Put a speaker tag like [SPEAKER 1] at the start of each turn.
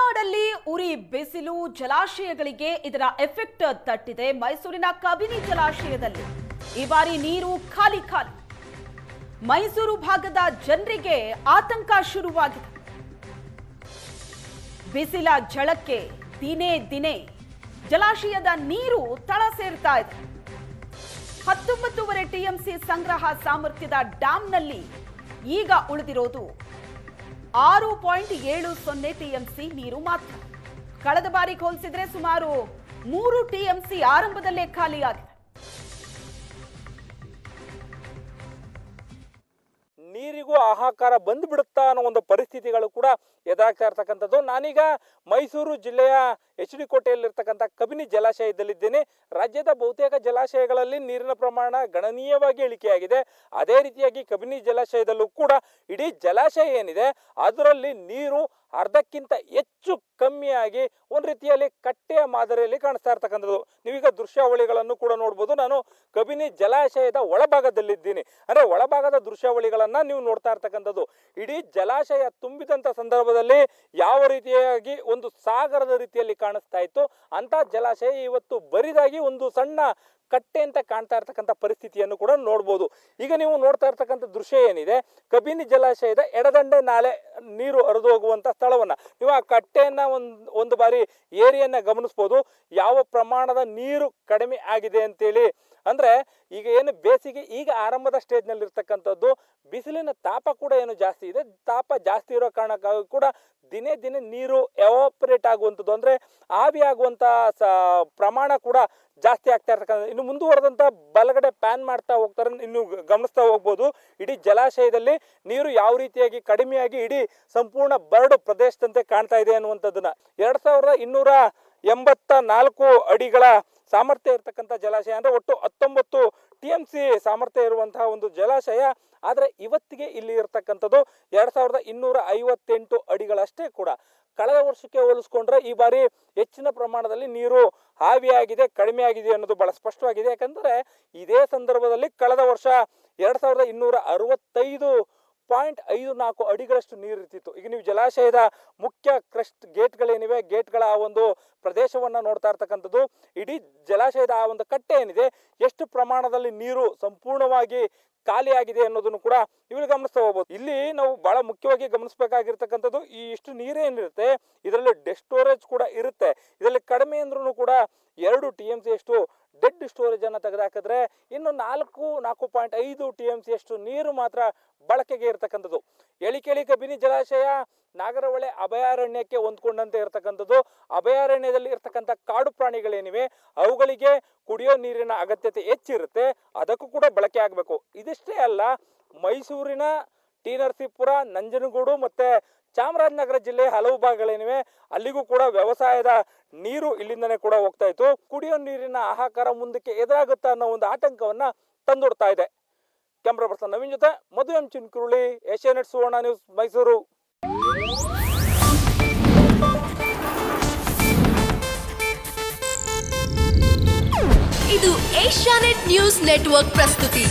[SPEAKER 1] ಮಲೆನಾಡಲ್ಲಿ ಉರಿ ಬಿಸಿಲು ಜಲಾಶಯಗಳಿಗೆ ಇದರ ಎಫೆಕ್ಟ್ ತಟ್ಟಿದೆ. ಮೈಸೂರಿನ ಕಬಿನಿ ಜಲಾಶಯದಲ್ಲಿ ಈ ಬಾರಿ ನೀರು ಖಾಲಿ. ಮೈಸೂರು ಭಾಗದ ಜನರಿಗೆ ಆತಂಕ ಶುರುವಾಗಿದೆ. ಬಿಸಿಲ ಝಳಕ್ಕೆ ದಿನೇ ಜಲಾಶಯದ ನೀರು ತಳ ಸೇರ್ತಾ ಇದೆ. 19.5 ಟಿಎಂಸಿ ಸಂಗ್ರಹ ಸಾಮರ್ಥ್ಯದ ಡ್ಯಾಂನಲ್ಲಿ ಈಗ ಉಳಿದಿರೋದು 6.70 ಟಿಎಂಸಿ ನೀರು ಮಾತ್ರ. ಕಳೆದ ಬಾರಿಗೆ ಹೋಲಿಸಿದ್ರೆ ಸುಮಾರು 3 ಟಿಎಂಸಿ ಆರಂಭದಲ್ಲೇ ಖಾಲಿಯಾಗಿದೆ.
[SPEAKER 2] ನೀರಿಗೂ ಹಾಹಾಕಾರ ಬಂದ್ಬಿಡುತ್ತಾ ಅನ್ನೋ ಒಂದು ಪರಿಸ್ಥಿತಿಗಳು ಕೂಡ ಎದುರಾಗ್ತಾ ಇರ್ತಕ್ಕಂಥದ್ದು. ನಾನೀಗ ಮೈಸೂರು ಜಿಲ್ಲೆಯ HD ಕೋಟೆಯಲ್ಲಿರ್ತಕ್ಕಂಥ ಕಬಿನಿ ಜಲಾಶಯದಲ್ಲಿದ್ದೇನೆ. ರಾಜ್ಯದ ಬಹುತೇಕ ಜಲಾಶಯಗಳಲ್ಲಿ ನೀರಿನ ಪ್ರಮಾಣ ಗಣನೀಯವಾಗಿ ಇಳಿಕೆಯಾಗಿದೆ. ಅದೇ ರೀತಿಯಾಗಿ ಕಬಿನಿ ಜಲಾಶಯದಲ್ಲೂ ಕೂಡ ಇಡೀ ಜಲಾಶಯ ಏನಿದೆ ಅದರಲ್ಲಿ ನೀರು ಅರ್ಧಕ್ಕಿಂತ ಹೆಚ್ಚು ಕಮ್ಮಿಯಾಗಿ ಒಂದು ರೀತಿಯಲ್ಲಿ ಕಟ್ಟೆಯ ಮಾದರಿಯಲ್ಲಿ ಕಾಣಿಸ್ತಾ ಇರ್ತಕ್ಕಂಥದ್ದು. ನೀವೀಗ ದೃಶ್ಯಾವಳಿಗಳನ್ನು ಕೂಡ ನೋಡ್ಬೋದು. ನಾನು ಕಬಿನಿ ಜಲಾಶಯದ ಒಳಭಾಗದಲ್ಲಿದ್ದೀನಿ. ಅಂದರೆ ಒಳಭಾಗದ ದೃಶ್ಯಾವಳಿಗಳನ್ನು ನೀವು ನೋಡ್ತಾ ಇರ್ತಕ್ಕಂಥದ್ದು. ಇಡೀ ಜಲಾಶಯ ತುಂಬಿದಂಥ ಸಂದರ್ಭದಲ್ಲಿ ಯಾವ ರೀತಿಯಾಗಿ ಒಂದು ಸಾಗರದ ರೀತಿಯಲ್ಲಿ ಕಾಣಿಸ್ತಾ ಇತ್ತು ಅಂತ ಜಲಾಶಯ ಇವತ್ತು ಬರಿದಾಗಿ ಒಂದು ಸಣ್ಣ ಕಟ್ಟೆ ಅಂತ ಕಾಣ್ತಾ ಇರ್ತಕ್ಕಂಥ ಪರಿಸ್ಥಿತಿಯನ್ನು ಕೂಡ ನೋಡ್ಬೋದು. ಈಗ ನೀವು ನೋಡ್ತಾ ಇರ್ತಕ್ಕಂಥ ದೃಶ್ಯ ಏನಿದೆ ಕಬಿನಿ ಜಲಾಶಯದ ಎಡದಂಡೆ ನಾಲೆ ನೀರು ಹರಿದು ಹೋಗುವಂಥ ಸ್ಥಳವನ್ನ ನೀವು ಆ ಕಟ್ಟೆಯನ್ನ ಒಂದು ಬಾರಿ ಏರಿಯನ್ನ ಗಮನಿಸ್ಬೋದು. ಯಾವ ಪ್ರಮಾಣದ ನೀರು ಕಡಿಮೆ ಆಗಿದೆ ಅಂತೇಳಿ. ಅಂದ್ರೆ ಈಗ ಏನು ಬೇಸಿಗೆ ಈಗ ಆರಂಭದ ಸ್ಟೇಜ್ನಲ್ಲಿ ಇರ್ತಕ್ಕಂಥದ್ದು, ಬಿಸಿಲಿನ ತಾಪ ಕೂಡ ಏನು ಜಾಸ್ತಿ ಇದೆ. ತಾಪ ಜಾಸ್ತಿ ಇರೋ ಕಾರಣಕ್ಕಾಗಿ ಕೂಡ ದಿನೇ ನೀರು ಎವಾಪರೇಟ್ ಆಗುವಂಥದ್ದು ಅಂದ್ರೆ ಆವಿ ಆಗುವಂತ ಪ್ರಮಾಣ ಕೂಡ ಜಾಸ್ತಿ ಆಗ್ತಾ ಇರ್ತಕ್ಕಂಥ. ಇನ್ನು ಮುಂದುವರೆದಂತ ಬಲಗಡೆ ಪ್ಯಾನ್ ಮಾಡ್ತಾ ಹೋಗ್ತಾರೆ, ಇನ್ನು ಗಮನಿಸ್ತಾ ಹೋಗ್ಬೋದು. ಇಡೀ ಜಲಾಶಯದಲ್ಲಿ ನೀರು ಯಾವ ರೀತಿಯಾಗಿ ಕಡಿಮೆಯಾಗಿ ಇಡೀ ಸಂಪೂರ್ಣ ಬರಡು ಪ್ರದೇಶದಂತೆ ಕಾಣ್ತಾ ಇದೆ ಅನ್ನುವಂಥದ್ದನ್ನ. 2284 ಅಡಿಗಳ ಸಾಮರ್ಥ್ಯ ಇರತಕ್ಕಂಥ ಜಲಾಶಯ, ಅಂದ್ರೆ ಒಟ್ಟು 19 ಟಿಎಂಸಿ ಸಾಮರ್ಥ್ಯ ಇರುವಂತಹ ಒಂದು ಜಲಾಶಯ. ಆದರೆ ಇವತ್ತಿಗೆ ಇಲ್ಲಿ ಇರತಕ್ಕಂಥದ್ದು 2258 ಅಡಿಗಳಷ್ಟೇ ಕೂಡ. ಕಳೆದ ವರ್ಷಕ್ಕೆ ಹೋಲಿಸ್ಕೊಂಡ್ರೆ ಈ ಬಾರಿ ಹೆಚ್ಚಿನ ಪ್ರಮಾಣದಲ್ಲಿ ನೀರು ಆವಿಯಾಗಿದೆ, ಕಡಿಮೆ ಆಗಿದೆ ಅನ್ನೋದು ಬಹಳ ಸ್ಪಷ್ಟವಾಗಿದೆ. ಯಾಕಂದ್ರೆ ಇದೇ ಸಂದರ್ಭದಲ್ಲಿ ಕಳೆದ ವರ್ಷ 2265.54 ಅಡಿಗಳಷ್ಟು ನೀರು ಇರ್ತಿತ್ತು. ಈಗ ನೀವು ಜಲಾಶಯದ ಮುಖ್ಯ ಕ್ರಸ್ಟ್ ಗೇಟ್ಗಳೇನಿವೆ, ಗೇಟ್ಗಳ ಆ ಒಂದು ಪ್ರದೇಶವನ್ನ ನೋಡ್ತಾ ಇರ್ತಕ್ಕಂಥದ್ದು. ಇಡೀ ಜಲಾಶಯದ ಆ ಒಂದು ಕಟ್ಟೆ ಏನಿದೆ ಎಷ್ಟು ಪ್ರಮಾಣದಲ್ಲಿ ನೀರು ಸಂಪೂರ್ಣವಾಗಿ ಖಾಲಿ ಆಗಿದೆ ಅನ್ನೋದನ್ನು ಕೂಡ ಇಲ್ಲಿ ಗಮನಿಸ್ತಾ ಹೋಗ್ಬೋದು. ಇಲ್ಲಿ ನಾವು ಬಹಳ ಮುಖ್ಯವಾಗಿ ಗಮನಿಸಬೇಕಾಗಿರ್ತಕ್ಕಂಥದ್ದು, ಈ ಇಷ್ಟು ನೀರೇನಿರುತ್ತೆ ಇದರಲ್ಲಿ ಡೆಡ್ ಸ್ಟೋರೇಜ್ ಕೂಡ ಇರುತ್ತೆ. ಇದರಲ್ಲಿ ಕಡಿಮೆ ಅಂದ್ರೂ ಕೂಡ 2 ಟಿಎಂಸಿ ಅಷ್ಟು ಡೆಡ್ ಸ್ಟೋರೇಜ್ ಅನ್ನ ತೆಗೆದುಹಾಕಿದ್ರೆ ಇನ್ನು 4.5 ಟಿಎಂಸಿ ಅಷ್ಟು ನೀರು ಮಾತ್ರ ಬಳಕೆಗೆ ಇರತಕ್ಕಂಥದ್ದು. ಎಳಿಕೇಳಿ ಕಬಿನಿ ಜಲಾಶಯ ನಾಗರಹೊಳೆ ಅಭಯಾರಣ್ಯಕ್ಕೆ ಹೊಂದ್ಕೊಂಡಂತೆ ಇರತಕ್ಕಂಥದ್ದು. ಅಭಯಾರಣ್ಯದಲ್ಲಿ ಇರ್ತಕ್ಕಂಥ ಕಾಡು ಪ್ರಾಣಿಗಳೇನಿವೆ ಅವುಗಳಿಗೆ ಕುಡಿಯೋ ನೀರಿನ ಅಗತ್ಯತೆ ಹೆಚ್ಚಿರುತ್ತೆ, ಅದಕ್ಕೂ ಕೂಡ ಬಳಕೆ ಆಗಬೇಕು. ಇದಿಷ್ಟೇ ಅಲ್ಲ, ಮೈಸೂರಿನ ಟಿ ನರಸೀಪುರ, ನಂಜನಗೂಡು ಮತ್ತೆ ಚಾಮರಾಜನಗರ ಜಿಲ್ಲೆ ಹಲವು ಭಾಗಗಳೇನಿವೆ ಅಲ್ಲಿಗೂ ಕೂಡ ವ್ಯವಸಾಯದ ನೀರು ಇಲ್ಲಿಂದನೇ ಕೂಡ ಹೋಗ್ತಾ ಇತ್ತು. ಕುಡಿಯೋ ನೀರಿನ ಹಾಹಾಕಾರ ಮುಂದಕ್ಕೆ ಎದುರಾಗುತ್ತಾ ಅನ್ನೋ ಒಂದು ಆತಂಕವನ್ನ ತಂದೊಡ್ತಾ ಇದೆ. ಕ್ಯಾಮ್ರಾ ಪರ್ಸನ್ ನವೀನ್ ಜೊತೆ ಮಧು ಎಂ ಚಿನ್ಕುರುಳಿ, ಏಷ್ಯಾನೆಟ್ ಸುವರ್ಣ ನ್ಯೂಸ್, ಮೈಸೂರು.
[SPEAKER 3] ಇದು ಏಷ್ಯಾನೆಟ್ ನ್ಯೂಸ್ ನೆಟ್ವರ್ಕ್ ಪ್ರಸ್ತುತಿ.